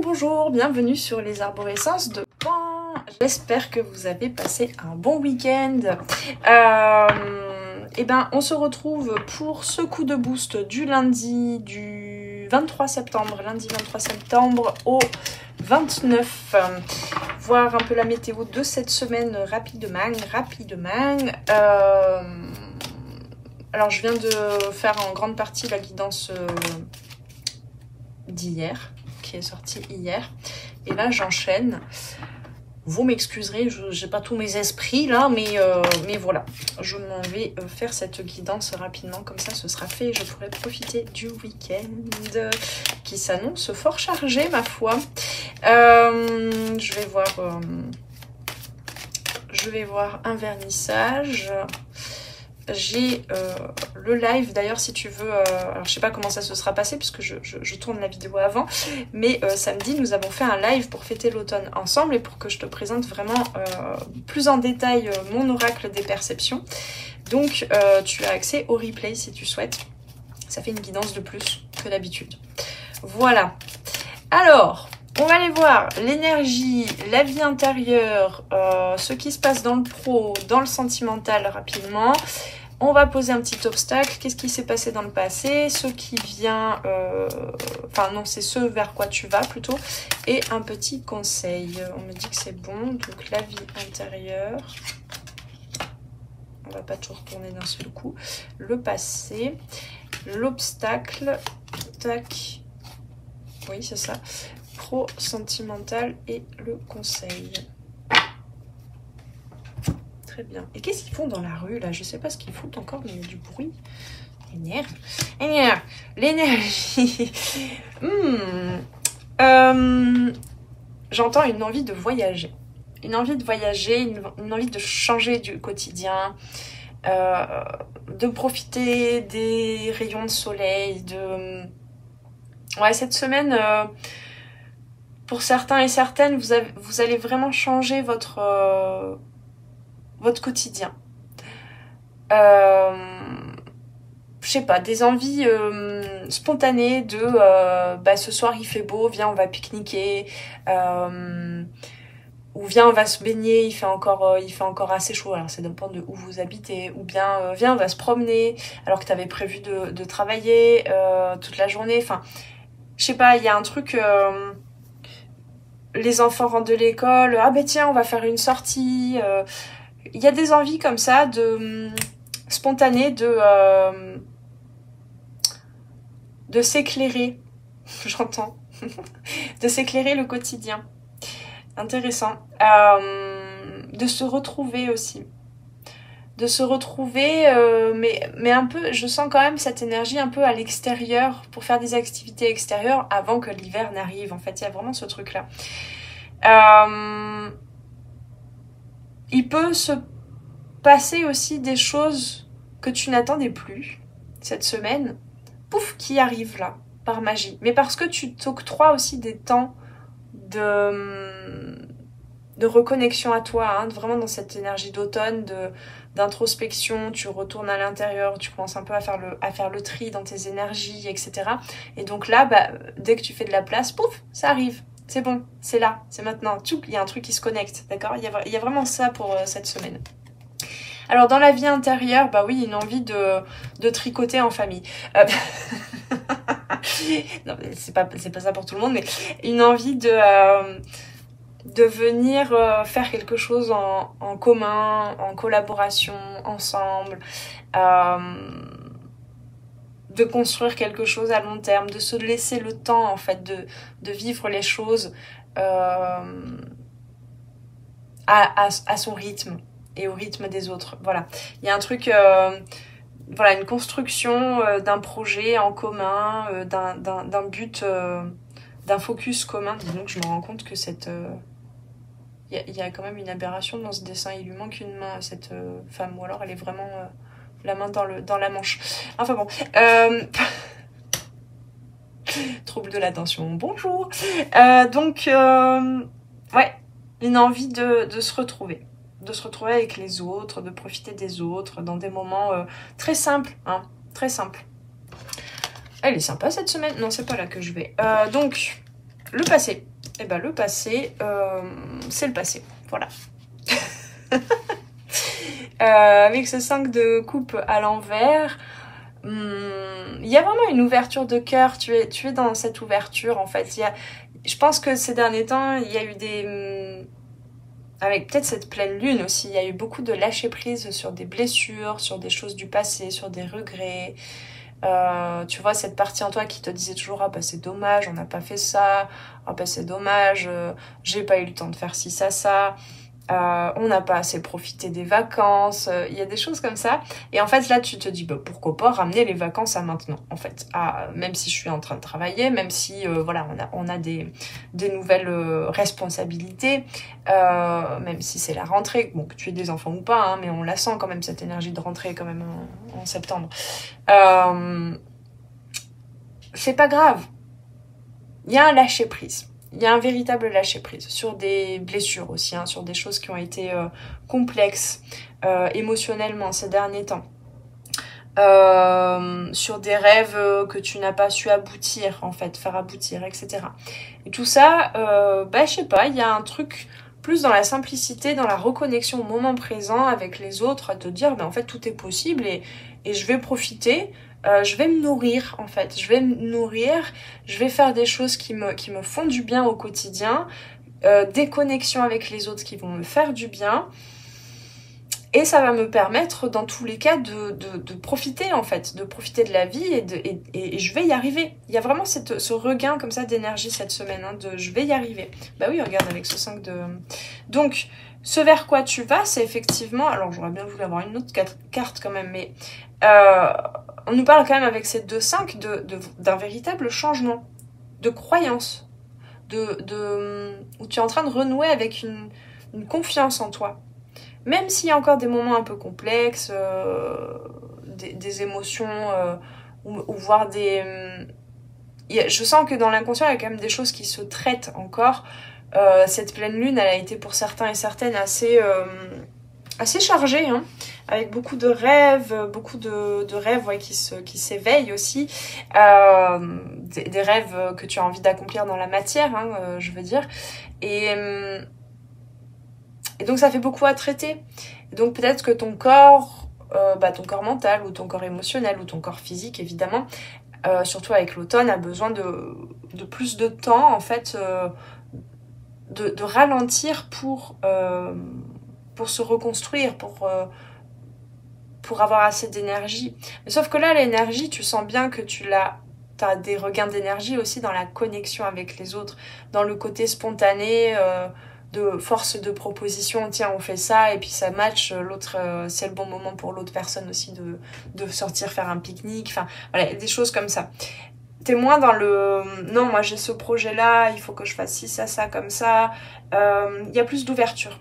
Bonjour, bienvenue sur les arborescences de Pan. J'espère que vous avez passé un bon week-end. On se retrouve pour ce coup de boost du lundi du 23 septembre, lundi 23 septembre au 29. Voir un peu la météo de cette semaine rapidement. Alors je viens de faire en grande partie la guidance d'hier, qui est sortie hier. Et là j'enchaîne. Vous m'excuserez, j'ai pas tous mes esprits là, mais voilà. Je m'en vais faire cette guidance rapidement, comme ça ce sera fait et je pourrai profiter du week-end qui s'annonce fort chargé ma foi. Je vais voir un vernissage. J'ai le live d'ailleurs si tu veux, alors je sais pas comment ça se sera passé puisque je tourne la vidéo avant, mais samedi nous avons fait un live pour fêter l'automne ensemble et pour que je te présente vraiment plus en détail mon oracle des perceptions. Donc tu as accès au replay si tu souhaites, ça fait une guidance de plus que d'habitude. Voilà, alors on va aller voir l'énergie, la vie intérieure, ce qui se passe dans le pro, dans le sentimental rapidement. On va poser un petit obstacle. Qu'est-ce qui s'est passé dans le passé? Ce qui vient... Enfin non, c'est ce vers quoi tu vas plutôt. Et un petit conseil. On me dit que c'est bon. Donc la vie intérieure. On va pas tout retourner d'un seul coup. Le passé. L'obstacle. Tac. Oui, c'est ça. Pro, sentimental et le conseil. Très bien. Et qu'est-ce qu'ils font dans la rue là? Je sais pas ce qu'ils foutent encore, mais il y a du bruit. L'énergie. J'entends une envie de voyager. Une envie de voyager, une envie de changer du quotidien, de profiter des rayons de soleil, Ouais, cette semaine... Pour certains et certaines, vous allez vraiment changer votre quotidien. Je sais pas, des envies spontanées de ce soir il fait beau, viens on va pique-niquer, ou viens on va se baigner, il fait encore assez chaud, alors ça dépend de où vous habitez, ou bien viens on va se promener alors que tu avais prévu de travailler toute la journée, enfin je sais pas, il y a un truc... les enfants rentrent de l'école, ah ben tiens on va faire une sortie, il y a des envies comme ça de spontanées de s'éclairer, j'entends, de s'éclairer le quotidien, intéressant, de se retrouver aussi, mais un peu, je sens quand même cette énergie un peu à l'extérieur pour faire des activités extérieures avant que l'hiver n'arrive. En fait, il y a vraiment ce truc-là. Il peut se passer aussi des choses que tu n'attendais plus cette semaine, pouf, qui arrivent là, par magie. Mais parce que tu t'octroies aussi des temps de reconnexion à toi, hein, vraiment dans cette énergie d'automne, d'introspection, tu retournes à l'intérieur, tu commences un peu à faire le tri dans tes énergies, etc. Et donc là, dès que tu fais de la place, pouf, ça arrive. C'est bon, c'est là, c'est maintenant. Il y a un truc qui se connecte, d'accord? Il y a vraiment ça pour cette semaine. Alors dans la vie intérieure, oui, une envie de tricoter en famille. Non, mais c'est pas ça pour tout le monde, mais une envie de venir faire quelque chose en commun, en collaboration, ensemble, de construire quelque chose à long terme, de se laisser le temps en fait de vivre les choses à son rythme et au rythme des autres. Voilà, il y a un truc, voilà, une construction d'un projet en commun, d'un but, d'un focus commun. Dis donc, je me rends compte que il y a quand même une aberration dans ce dessin. Il lui manque une main à cette femme, ou alors elle est vraiment la main dans la manche. Enfin bon. Trouble de l'attention. Bonjour. Donc, ouais, une envie de se retrouver. De se retrouver avec les autres, de profiter des autres dans des moments très simples. Hein, très simples. Elle est sympa cette semaine. Non, c'est pas là que je vais. Donc, le passé. Et ben le passé, c'est le passé. Voilà. Avec ce 5 de coupe à l'envers, il y a vraiment une ouverture de cœur. Tu es dans cette ouverture en fait. Je pense que ces derniers temps, il y a eu des... avec peut-être cette pleine lune aussi, il y a eu beaucoup de lâcher prise sur des blessures, sur des choses du passé, sur des regrets. Tu vois cette partie en toi qui te disait toujours ah bah c'est dommage, on n'a pas fait ça, ah bah c'est dommage, j'ai pas eu le temps de faire ci, ça. On n'a pas assez profité des vacances, il y a des choses comme ça. Et en fait, là, tu te dis, bah, pourquoi pas ramener les vacances à maintenant, en fait. Même si je suis en train de travailler, même si, voilà, on a des nouvelles responsabilités, même si c'est la rentrée, bon, que tu aies des enfants ou pas, hein, mais on la sent quand même, cette énergie de rentrée, quand même, en septembre. C'est pas grave. Il y a un lâcher-prise. Il y a un véritable lâcher-prise sur des blessures aussi, hein, sur des choses qui ont été complexes émotionnellement ces derniers temps. Sur des rêves que tu n'as pas su aboutir, en fait, faire aboutir, etc. Et tout ça, je sais pas, il y a un truc plus dans la simplicité, dans la reconnexion au moment présent avec les autres, à te dire, en fait, tout est possible et je vais profiter. Je vais me nourrir en fait, je vais me nourrir, je vais faire des choses qui me font du bien au quotidien, des connexions avec les autres qui vont me faire du bien, et ça va me permettre dans tous les cas de profiter en fait, de profiter de la vie et je vais y arriver. Il y a vraiment ce regain comme ça d'énergie cette semaine, hein, de je vais y arriver. Bah oui, regarde avec ce 5 de... Donc, ce vers quoi tu vas, c'est effectivement... Alors j'aurais bien voulu avoir une autre carte quand même, mais... on nous parle quand même avec ces 2-5 d'un véritable changement de croyance, où tu es en train de renouer avec une confiance en toi. Même s'il y a encore des moments un peu complexes, des émotions, ou voire des... je sens que dans l'inconscient, il y a quand même des choses qui se traitent encore. Cette pleine lune, elle a été pour certains et certaines assez chargée, hein, avec beaucoup de rêves, ouais, qui s'éveillent aussi, des rêves que tu as envie d'accomplir dans la matière, hein, je veux dire, et donc ça fait beaucoup à traiter. Et donc peut-être que ton corps mental ou ton corps émotionnel ou ton corps physique évidemment, surtout avec l'automne, a besoin de plus de temps en fait, de ralentir pour se reconstruire, pour avoir assez d'énergie. Mais sauf que là, l'énergie, tu sens bien que t'as des regains d'énergie aussi dans la connexion avec les autres, dans le côté spontané, de force de proposition, tiens, on fait ça, et puis ça match, l'autre, c'est le bon moment pour l'autre personne aussi de sortir faire un pique-nique, enfin, voilà, des choses comme ça. T'es moins dans le non, moi j'ai ce projet-là, il faut que je fasse ci, ça, comme ça. Y a plus d'ouverture.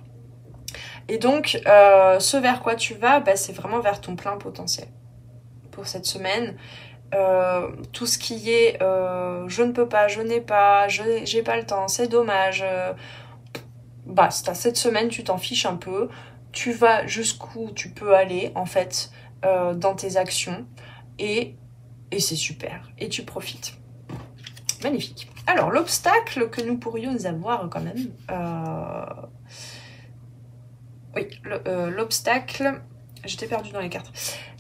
Et donc, ce vers quoi tu vas, c'est vraiment vers ton plein potentiel pour cette semaine. Tout ce qui est je ne peux pas, je n'ai pas, j'ai pas le temps, c'est dommage. Cette semaine, tu t'en fiches un peu. Tu vas jusqu'où tu peux aller, en fait, dans tes actions. Et c'est super. Et tu profites. Magnifique. Alors, l'obstacle que nous pourrions avoir quand même... Oui, l'obstacle... J'étais perdue dans les cartes.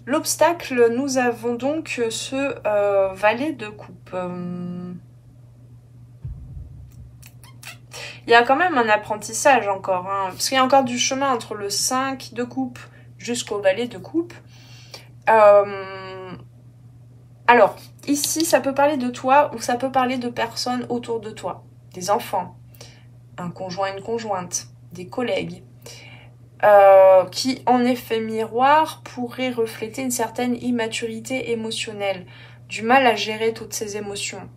L'obstacle, nous avons donc ce valet de coupe. Il y a quand même un apprentissage encore, hein, parce qu'il y a encore du chemin entre le 5 de coupe jusqu'au valet de coupe. Alors, ici, ça peut parler de toi ou ça peut parler de personnes autour de toi. Des enfants, un conjoint, une conjointe, des collègues, qui, en effet miroir, pourraient refléter une certaine immaturité émotionnelle, du mal à gérer toutes ces émotions.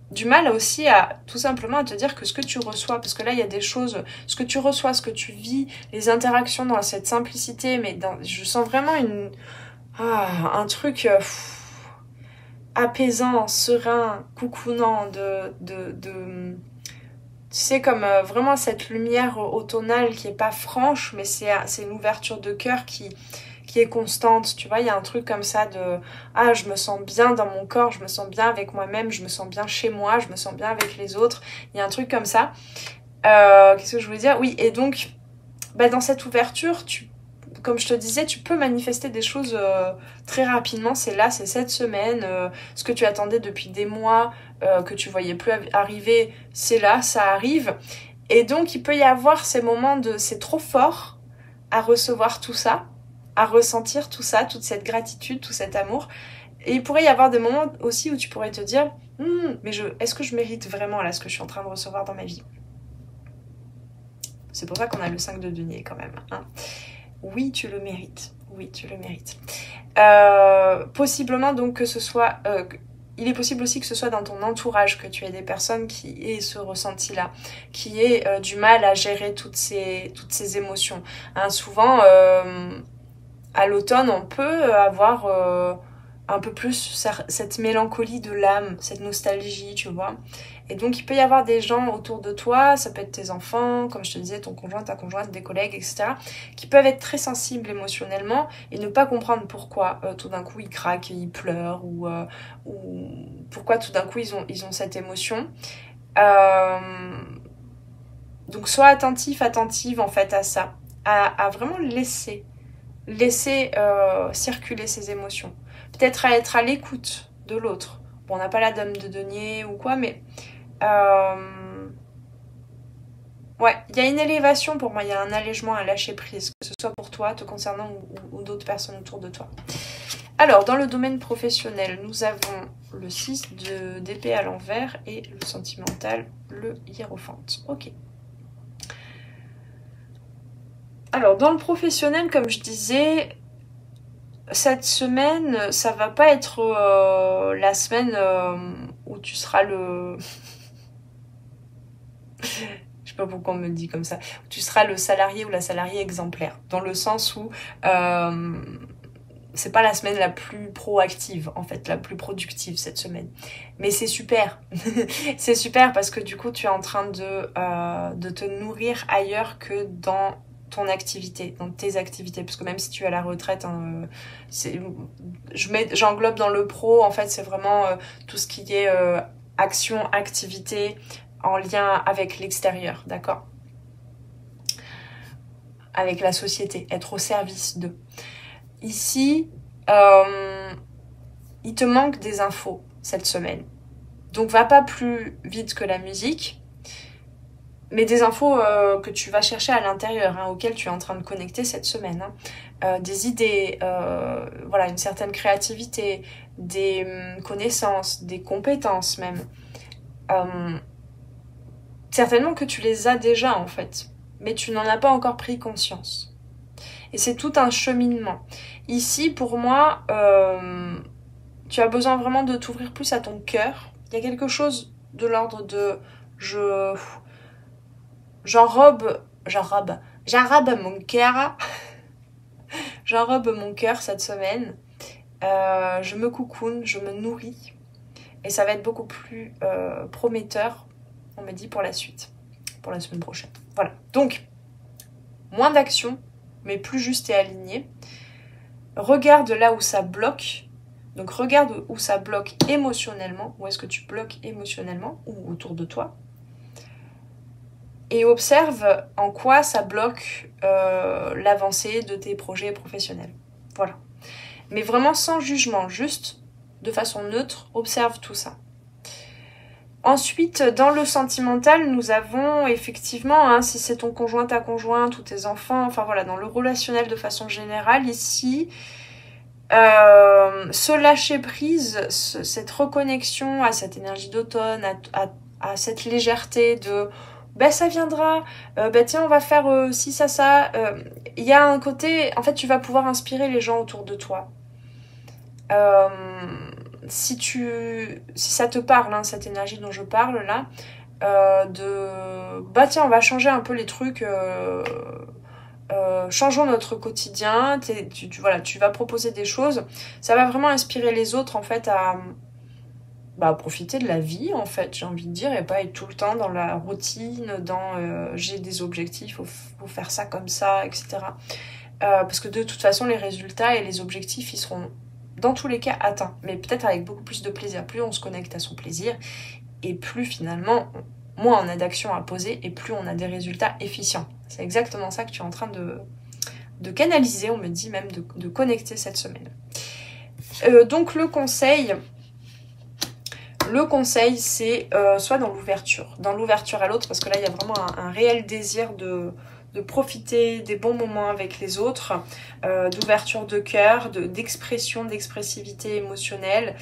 Du mal aussi à tout simplement à te dire que ce que tu reçois, parce que là il y a des choses, ce que tu reçois, ce que tu vis, les interactions dans cette simplicité, mais je sens vraiment un truc apaisant, serein, coucounant, tu sais, comme vraiment cette lumière automnale qui est pas franche, mais c'est une ouverture de cœur qui qui est constante, tu vois, il y a un truc comme ça de « Ah, je me sens bien dans mon corps, je me sens bien avec moi-même, je me sens bien chez moi, je me sens bien avec les autres », il y a un truc comme ça. Qu'est-ce que je voulais dire? Oui, et donc, dans cette ouverture, comme je te disais, tu peux manifester des choses très rapidement, c'est là, c'est cette semaine, ce que tu attendais depuis des mois, que tu voyais plus arriver, c'est là, ça arrive. Et donc, il peut y avoir ces moments de « c'est trop fort » à recevoir tout ça, à ressentir tout ça, toute cette gratitude, tout cet amour. Et il pourrait y avoir des moments aussi où tu pourrais te dire mais est-ce que je mérite vraiment là ce que je suis en train de recevoir dans ma vie? C'est pour ça qu'on a le 5 de denier quand même. Hein. Oui, tu le mérites. Oui, tu le mérites. Possiblement donc que ce soit... il est possible aussi que ce soit dans ton entourage, que tu aies des personnes qui aient ce ressenti-là, qui aient du mal à gérer toutes ces émotions. Hein, souvent, à l'automne, on peut avoir un peu plus cette mélancolie de l'âme, cette nostalgie, tu vois. Et donc, il peut y avoir des gens autour de toi, ça peut être tes enfants, comme je te disais, ton conjoint, ta conjointe, des collègues, etc., qui peuvent être très sensibles émotionnellement et ne pas comprendre pourquoi tout d'un coup ils craquent, ils pleurent, ou pourquoi tout d'un coup ils ont cette émotion. Donc, sois attentif, attentive en fait à ça, à vraiment laisser circuler ces émotions. Peut-être à être à l'écoute de l'autre. Bon, on n'a pas la dame de denier ou quoi, mais ouais, il y a une élévation pour moi, il y a un allègement, un lâcher prise, que ce soit pour toi, te concernant ou d'autres personnes autour de toi. Alors, dans le domaine professionnel, nous avons le 6 d'épée à l'envers et le sentimental, le hiérophante. Ok. Alors, dans le professionnel, comme je disais, cette semaine, ça va pas être la semaine où tu seras le... Je sais pas pourquoi on me le dit comme ça. Tu seras le salarié ou la salariée exemplaire. Dans le sens où c'est pas la semaine la plus proactive, en fait, la plus productive cette semaine. Mais c'est super. C'est super parce que du coup, tu es en train de te nourrir ailleurs que dans ton activité, dans tes activités. Parce que même si tu es à la retraite, hein, j'englobe dans le pro, en fait, c'est vraiment tout ce qui est action, activité, en lien avec l'extérieur, d'accord? Avec la société, être au service d'eux. Ici, il te manque des infos cette semaine. Donc, va pas plus vite que la musique, mais des infos que tu vas chercher à l'intérieur, hein, auxquelles tu es en train de connecter cette semaine. Hein. Des idées, voilà, une certaine créativité, des connaissances, des compétences même. Certainement que tu les as déjà en fait, mais tu n'en as pas encore pris conscience. Et c'est tout un cheminement. Ici, pour moi, tu as besoin vraiment de t'ouvrir plus à ton cœur. Il y a quelque chose de l'ordre de j'enrobe mon cœur. J'enrobe mon cœur cette semaine. Je me cocoune, je me nourris. Et ça va être beaucoup plus prometteur, on me dit, pour la suite, pour la semaine prochaine. Voilà, donc, moins d'action, mais plus juste et aligné. Regarde là où ça bloque. Donc, regarde où ça bloque émotionnellement. Où est-ce que tu bloques émotionnellement ou autour de toi. Et observe en quoi ça bloque l'avancée de tes projets professionnels. Voilà. Mais vraiment sans jugement, juste de façon neutre, observe tout ça. Ensuite, dans le sentimental, nous avons effectivement, hein, si c'est ton conjoint, ta conjointe ou tes enfants, enfin voilà, dans le relationnel de façon générale, ici, ce lâcher prise, cette reconnexion à cette énergie d'automne, à cette légèreté de ça viendra, tiens on va faire ci, ça, il y a un côté, en fait tu vas pouvoir inspirer les gens autour de toi. Si ça te parle, hein, cette énergie dont je parle là, tiens on va changer un peu les trucs, changeons notre quotidien, voilà, tu vas proposer des choses, ça va vraiment inspirer les autres en fait à profiter de la vie en fait, j'ai envie de dire, et pas être tout le temps dans la routine, dans j'ai des objectifs, faut faire ça comme ça, etc. parce que de toute façon, les résultats et les objectifs, ils seront dans tous les cas atteints, mais peut-être avec beaucoup plus de plaisir. Plus on se connecte à son plaisir, et plus finalement, moins on a d'actions à poser, et plus on a des résultats efficients. C'est exactement ça que tu es en train de canaliser, on me dit même de connecter cette semaine. Donc le conseil, c'est soit dans l'ouverture à l'autre, parce que là il y a vraiment un réel désir de profiter des bons moments avec les autres, d'ouverture de cœur, d'expression, d'expressivité émotionnelle.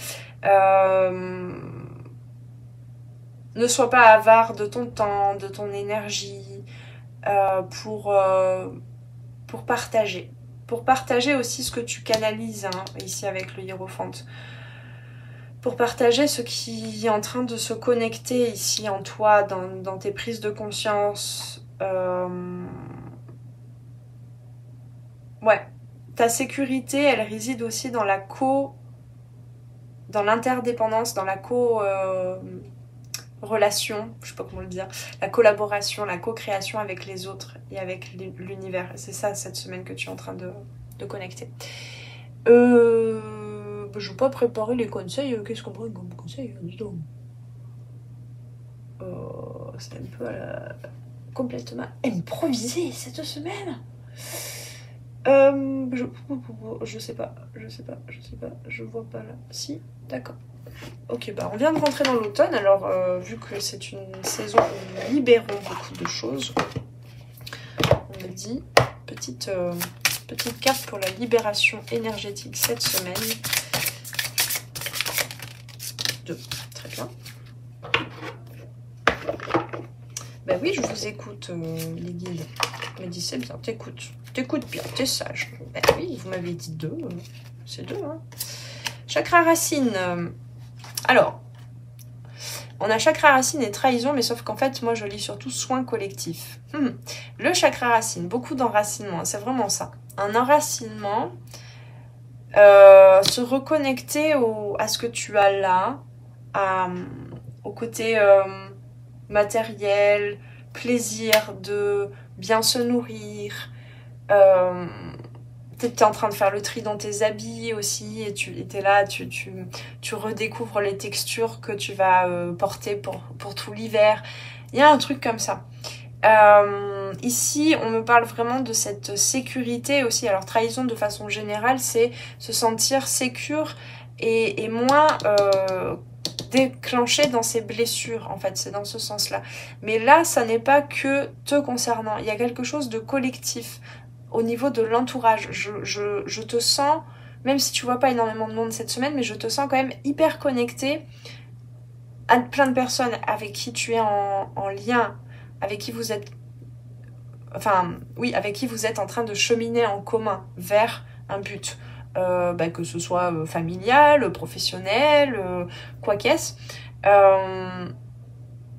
Ne sois pas avare de ton temps, de ton énergie, pour partager. Pour partager aussi ce que tu canalises, hein, ici avec le hiérophante. Pour partager ce qui est en train de se connecter ici en toi, dans tes prises de conscience. Ouais, ta sécurité, elle réside aussi dans dans l'interdépendance, dans la relation, je sais pas comment le dire, la collaboration, la co-création avec les autres et avec l'univers. C'est ça cette semaine que tu es en train de connecter. Je vais pas préparer les conseils. Qu'est-ce qu'on prend comme conseil? Dis donc. C'est un peu complètement improvisé cette semaine. Je sais pas, je vois pas là. Si, d'accord. Ok, bah on vient de rentrer dans l'automne, alors vu que c'est une saison où nous libérons beaucoup de choses, on me dit petite carte pour la libération énergétique cette semaine. 2, très bien. Ben oui, je vous écoute, les guides. On me dit c'est bien, t'écoutes bien, t'es sage. Ben oui, vous m'avez dit 2, c'est 2, hein. Chakra racine. Alors, on a chakra racine et trahison, mais sauf qu'en fait, moi, je lis surtout soin collectif. Le chakra racine, beaucoup d'enracinement, c'est vraiment ça. Un enracinement, se reconnecter à ce que tu as là, au côté matériel, plaisir de bien se nourrir. T'es en train de faire le tri dans tes habits aussi, et t'es là, tu redécouvres les textures que tu vas porter pour tout l'hiver. Il y a un truc comme ça. Ici, on me parle vraiment de cette sécurité aussi. Alors, trahison de façon générale, c'est se sentir sécure et moins déclenché dans ses blessures, en fait. C'est dans ce sens-là. Mais là, ça n'est pas que te concernant. Il y a quelque chose de collectif au niveau de l'entourage. Je te sens, même si tu vois pas énormément de monde cette semaine, mais je te sens quand même hyper connectée à plein de personnes avec qui tu es en lien, avec qui vous êtes, avec qui vous êtes en train de cheminer en commun vers un but, que ce soit familial, professionnel, quoi qu'est-ce.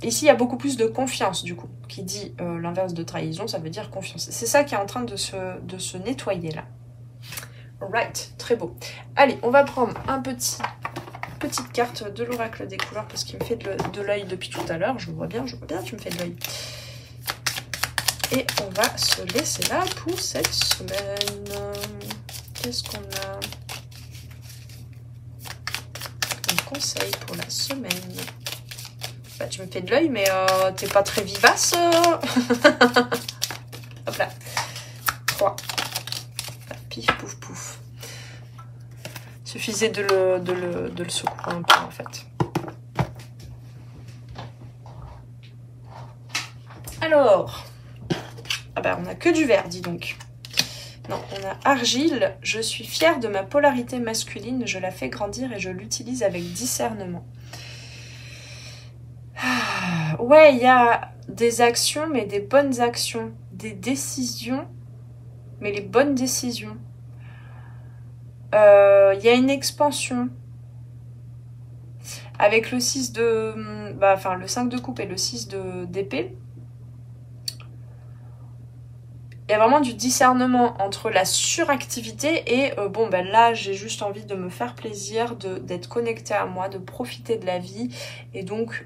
Ici, il y a beaucoup plus de confiance, du coup, qui dit l'inverse de trahison, ça veut dire confiance. C'est ça qui est en train de se nettoyer, là. Right, très beau. Allez, on va prendre petite carte de l'oracle des couleurs, parce qu'il me fait de l'œil depuis tout à l'heure. Je vois bien, tu me fais de l'œil. Et on va se laisser là pour cette semaine. Qu'est-ce qu'on a comme conseil pour la semaine? Bah, tu me fais de l'œil, mais t'es pas très vivace. Hop là. 3. Pif, pouf, pouf. Suffisait de le secouer un peu, en fait. Alors. Ah bah, on a que du vert, dis donc. Non, on a argile. Je suis fière de ma polarité masculine. Je la fais grandir et je l'utilise avec discernement. Ouais, il y a des actions, mais des bonnes actions. Des décisions, mais les bonnes décisions. Il y a une expansion. Avec le 6 le 5 de coupe et le 6 d'épée. Il y a vraiment du discernement entre la suractivité et là j'ai juste envie de me faire plaisir, d'être connectée à moi, de profiter de la vie. Et donc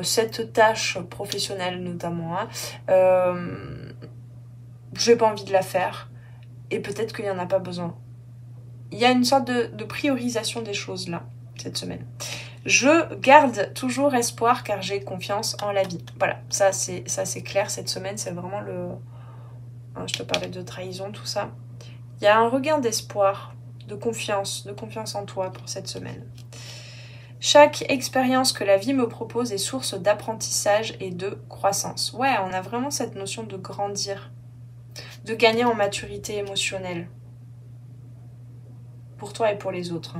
cette tâche professionnelle notamment, j'ai pas envie de la faire, et peut-être qu'il n'y en a pas besoin. Il y a une sorte de priorisation des choses là, cette semaine. Je garde toujours espoir car j'ai confiance en la vie. Voilà, ça c'est clair, cette semaine c'est vraiment le... je te parlais de trahison, tout ça. Il y a un regain d'espoir, de confiance en toi pour cette semaine. Chaque expérience que la vie me propose est source d'apprentissage et de croissance. Ouais, on a vraiment cette notion de grandir, de gagner en maturité émotionnelle. Pour toi et pour les autres.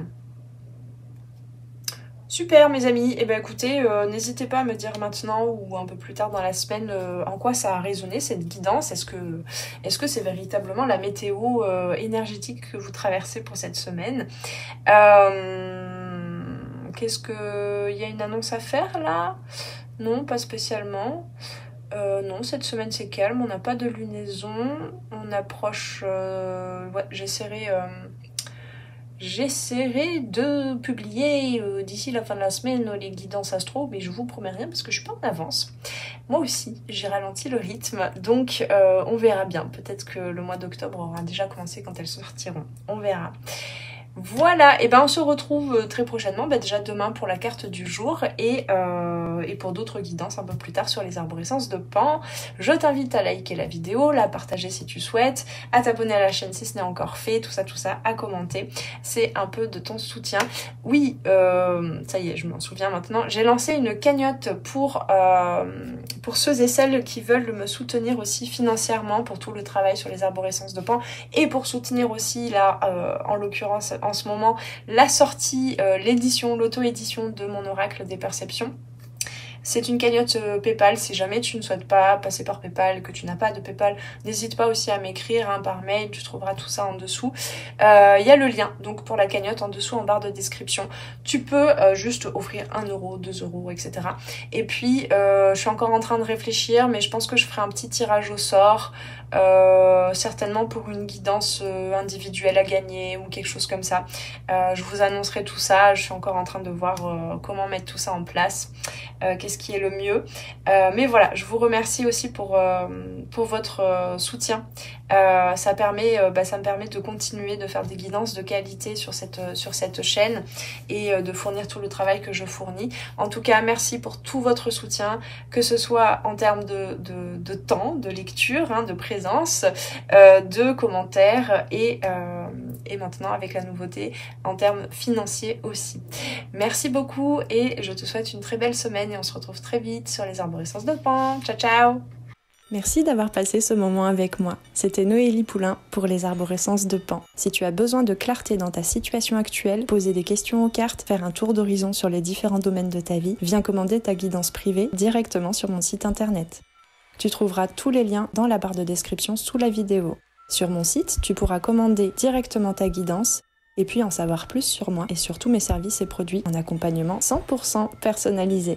Super mes amis, et bien écoutez, n'hésitez pas à me dire maintenant ou un peu plus tard dans la semaine en quoi ça a résonné cette guidance. Est-ce que c'est véritablement la météo énergétique que vous traversez pour cette semaine? Qu'est-ce que... Il y a une annonce à faire là? Non, pas spécialement. Non, cette semaine c'est calme, on n'a pas de lunaison, on approche... ouais, J'essaierai de publier d'ici la fin de la semaine les guidances astro, mais je vous promets rien parce que je suis pas en avance. Moi aussi, j'ai ralenti le rythme, donc on verra bien. Peut-être que le mois d'octobre aura déjà commencé quand elles sortiront. On verra. Voilà, et ben on se retrouve très prochainement, déjà demain pour la carte du jour et pour d'autres guidances un peu plus tard sur les arborescences de Pan. Je t'invite à liker la vidéo, la partager si tu souhaites, à t'abonner à la chaîne si ce n'est encore fait, tout ça, à commenter. C'est un peu de ton soutien. Oui, ça y est, je m'en souviens maintenant. J'ai lancé une cagnotte pour ceux et celles qui veulent me soutenir aussi financièrement pour tout le travail sur les arborescences de Pan et pour soutenir aussi là, en l'occurrence en ce moment, la sortie, l'édition, l'auto-édition de mon oracle des perceptions. C'est une cagnotte PayPal, si jamais tu ne souhaites pas passer par PayPal, que tu n'as pas de PayPal, n'hésite pas aussi à m'écrire par mail, tu trouveras tout ça en dessous. Il y a le lien donc pour la cagnotte en dessous en barre de description. Tu peux juste offrir 1 euro, 2 euros, etc. Et puis, je suis encore en train de réfléchir, mais je pense que je ferai un petit tirage au sort, certainement pour une guidance individuelle à gagner ou quelque chose comme ça. Je vous annoncerai tout ça, je suis encore en train de voir comment mettre tout ça en place. Qu'est-ce qui est le mieux. Mais voilà, je vous remercie aussi pour votre soutien. Ça me permet de continuer de faire des guidances de qualité sur cette chaîne et de fournir tout le travail que je fournis. En tout cas, merci pour tout votre soutien, que ce soit en termes de temps, de lecture, de présence, de commentaires et maintenant avec la nouveauté en termes financiers aussi. Merci beaucoup et je te souhaite une très belle semaine et on se retrouve très vite sur les arborescences de Pan. Ciao ciao! Merci d'avoir passé ce moment avec moi. C'était Noélie Poulain pour les arborescences de Pan. Si tu as besoin de clarté dans ta situation actuelle, poser des questions aux cartes, faire un tour d'horizon sur les différents domaines de ta vie, viens commander ta guidance privée directement sur mon site internet. Tu trouveras tous les liens dans la barre de description sous la vidéo. Sur mon site, tu pourras commander directement ta guidance et puis en savoir plus sur moi et sur tous mes services et produits en accompagnement 100% personnalisé.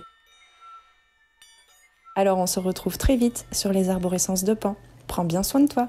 Alors on se retrouve très vite sur les arborescences de Pan. Prends bien soin de toi.